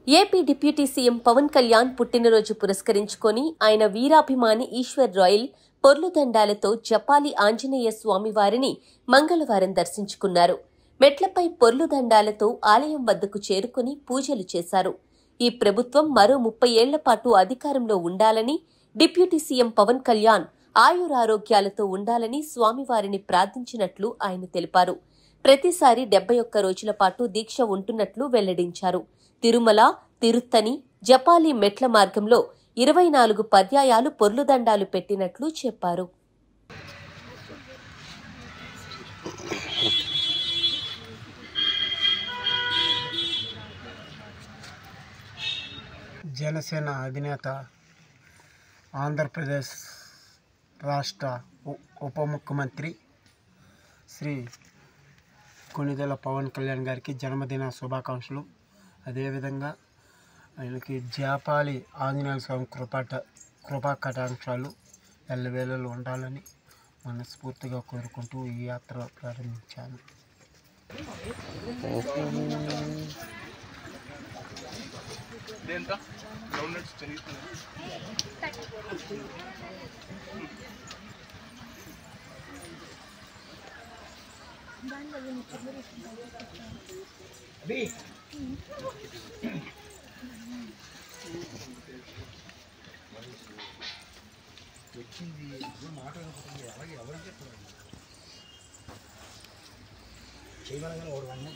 AP deputy CM Pawan Kalyan పుట్టినరోజు పురస్కరించుకొని ఆయన వీరాభిమాని ఈశ్వర్ రాయల్ పొర్లుదండాలతో జపాలి ఆంజనేయ స్వామివారిని మంగళవారం దర్శించుకున్నారు. మెట్లపై పొర్లుదండాలతో ఆలయం వద్దకు చేరుకుని పూజలు చేశారు. ఈ ప్రభుత్వం మరో 30 ఏళ్ల పాటు అధికారంలో ఉండాలని, డిప్యూటీ సీఎం పవన్ కళ్యాణ్ ఆయురారోగ్యాలతో ఉండాలని స్వామివారిని ప్రార్థించినట్లు ఆయన తెలిపారు. ప్రతిసారి 71 రోజుల పాటు దీక్ష ఉంటున్నట్లు వెల్లడించారు. తిరుమల, తిరుత్తని, జపాలి మెట్ల మార్గంలో 24 పర్యాయాలు పొర్లుదండాలు పెట్టినట్లు చెప్పారు. జనసేన అధినేత, ఆంధ్రప్రదేశ్ రాష్ట్ర ఉప ముఖ్యమంత్రి శ్రీ కొణిదెల పవన్ కళ్యాణ్ గారికి జన్మదిన శుభాకాంక్షలు. అదేవిధంగా ఆయనకి జపాలి ఆంజనేయ స్వామి కృపా కటాక్షాలు ఎల్లవేళలు ఉండాలని మనస్ఫూర్తిగా కోరుకుంటూ ఈ యాత్ర ప్రారంభించాను. మాట అలాగే ఎవరికి చెప్పాలి చేయగలగాలి.